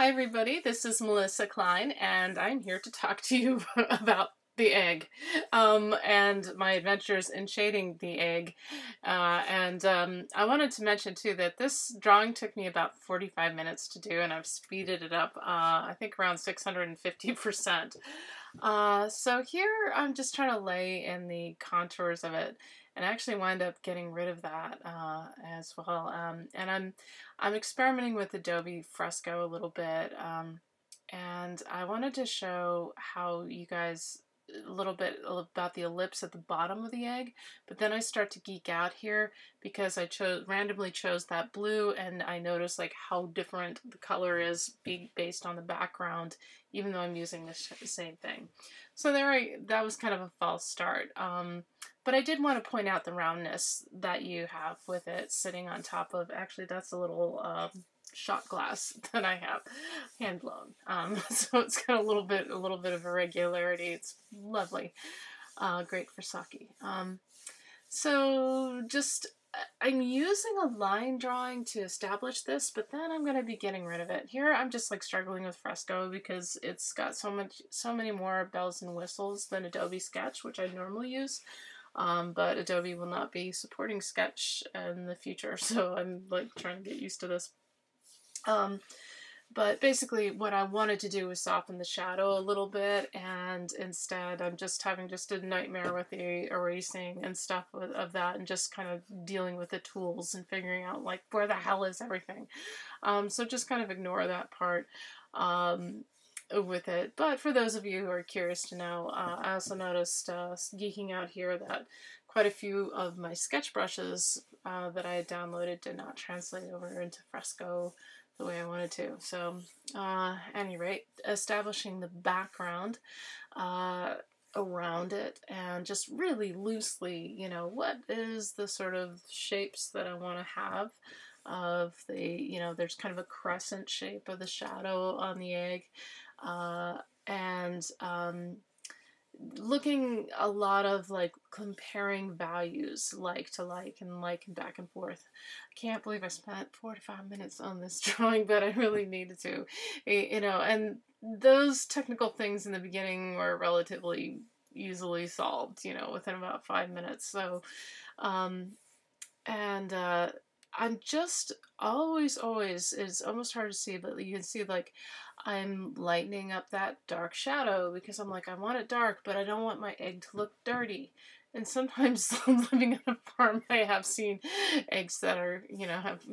Hi everybody, this is Melissa Klein and I'm here to talk to you about the egg and my adventures in shading the egg. I wanted to mention too that this drawing took me about 45 minutes to do and I've speeded it up I think around 650%. So here I'm just trying to lay in the contours of it and I actually wind up getting rid of that as well. I'm experimenting with Adobe Fresco a little bit, and I wanted to show how you guys a little bit about the ellipse at the bottom of the egg, but then I start to geek out here because I randomly chose that blue, and I notice like how different the color is based on the background, even though I'm using the same thing. So that was kind of a false start. But I did want to point out the roundness that you have with it sitting on top of, actually that's a little shot glass that I have hand blown. So it's got a little bit of irregularity. It's lovely. Great for sake. So just I'm using a line drawing to establish this, but then I'm going to be getting rid of it. Here I'm just like struggling with Fresco because it's got so many more bells and whistles than Adobe Sketch, which I normally use. But Adobe will not be supporting Sketch in the future, so I'm like trying to get used to this. But basically what I wanted to do was soften the shadow a little bit, and instead I'm just having just a nightmare with the erasing and stuff of that, and just kind of dealing with the tools and figuring out like where the hell is everything. So just kind of ignore that part with it. But for those of you who are curious to know, I also noticed geeking out here that quite a few of my sketch brushes that I had downloaded did not translate over into Fresco the way I wanted to. So, at any rate, establishing the background around it and just really loosely, you know, what is the sort of shapes that I want to have of the, you know, there's kind of a crescent shape of the shadow on the egg. And looking a lot of like comparing values like to like and back and forth. I can't believe I spent 45 minutes on this drawing, but I really needed to, you know, and those technical things in the beginning were relatively easily solved, you know, within about 5 minutes. So, and I'm just always, it's almost hard to see, but you can see like I'm lightening up that dark shadow because I'm like, I want it dark, but I don't want my egg to look dirty. And sometimes living on a farm, I have seen eggs that are, you know, have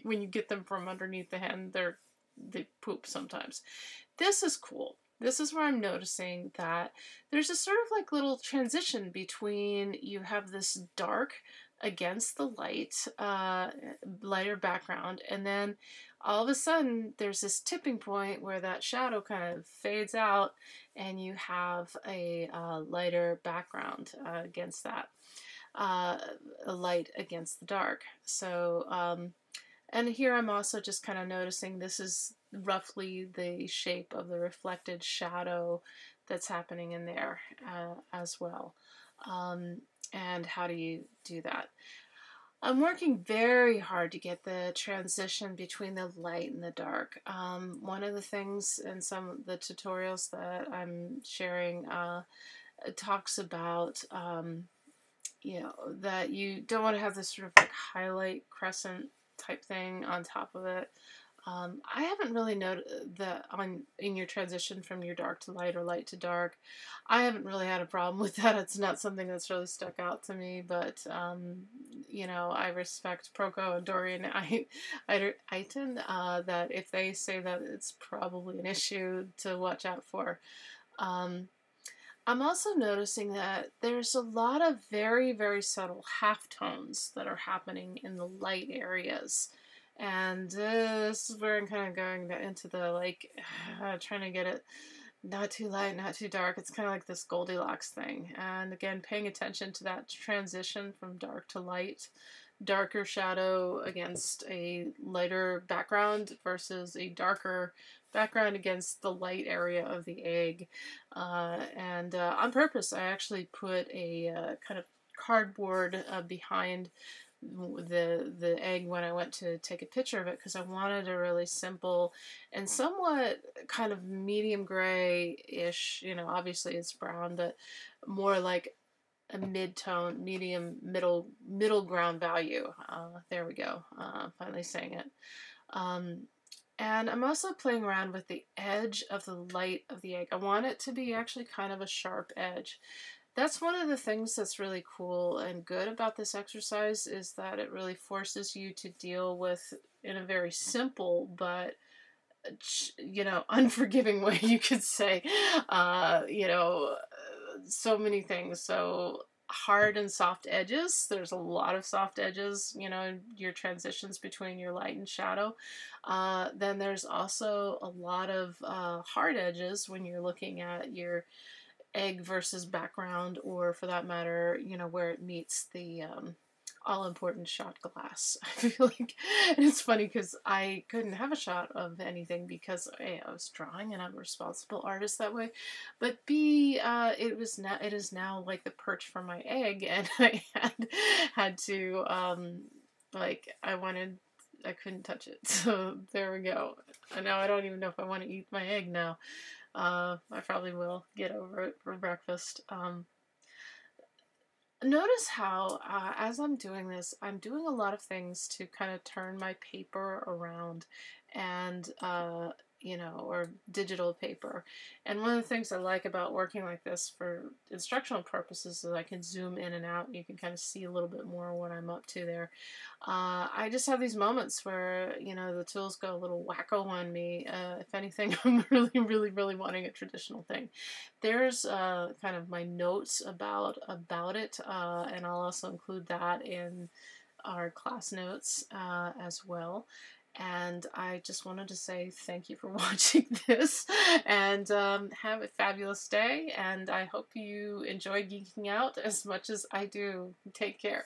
when you get them from underneath the hen, they poop sometimes. This is cool. This is where I'm noticing that there's a sort of like little transition between you have this dark against the light, lighter background, and then all of a sudden there's this tipping point where that shadow kind of fades out and you have a lighter background against that, a light against the dark. So and here I'm also just kind of noticing this is roughly the shape of the reflected shadow that's happening in there as well. And how do you do that? I'm working very hard to get the transition between the light and the dark. One of the things in some of the tutorials that I'm sharing talks about, you know, that you don't want to have this sort of like highlight crescent type thing on top of it. I haven't really noticed that in your transition from your dark to light or light to dark. I haven't really had a problem with that. It's not something that's really stuck out to me, but you know, I respect Proko and Dorian Aiton that if they say that, it's probably an issue to watch out for. I'm also noticing that there's a lot of very, very subtle halftones that are happening in the light areas. And this is where I'm kind of going into the like, trying to get it not too light, not too dark. It's kind of like this Goldilocks thing. And again, paying attention to that transition from dark to light, darker shadow against a lighter background versus a darker background against the light area of the egg. And on purpose, I actually put a kind of cardboard behind the egg when I went to take a picture of it, because I wanted a really simple and somewhat kind of medium gray-ish, you know, obviously it's brown, but more like a mid-tone, middle ground value. There we go. Finally saying it. Um, and I'm also playing around with the edge of the light of the egg. I want it to be actually kind of a sharp edge. That's one of the things that's really cool and good about this exercise, is that it really forces you to deal with, in a very simple but, you know, unforgiving way, you could say, you know, so many things. So hard and soft edges. There's a lot of soft edges, you know, your transitions between your light and shadow. Then there's also a lot of hard edges when you're looking at your egg versus background, or for that matter, you know, where it meets the all important shot glass. I feel like, and it's funny because I couldn't have a shot of anything because A, I was drawing and I'm a responsible artist that way, but B, it is now like the perch for my egg, and I had to like I couldn't touch it, so there we go. And now I don't even know if I want to eat my egg now. I probably will get over it for breakfast. Notice how, as I'm doing this, I'm doing a lot of things to kind of turn my paper around, and, you know, or digital paper. And one of the things I like about working like this for instructional purposes is I can zoom in and out, and you can kind of see a little bit more what I'm up to there. I just have these moments where, you know, the tools go a little wacko on me. If anything, I'm really wanting a traditional thing. There's kind of my notes about it, and I'll also include that in our class notes as well. And I just wanted to say thank you for watching this, and have a fabulous day. And I hope you enjoy geeking out as much as I do. Take care.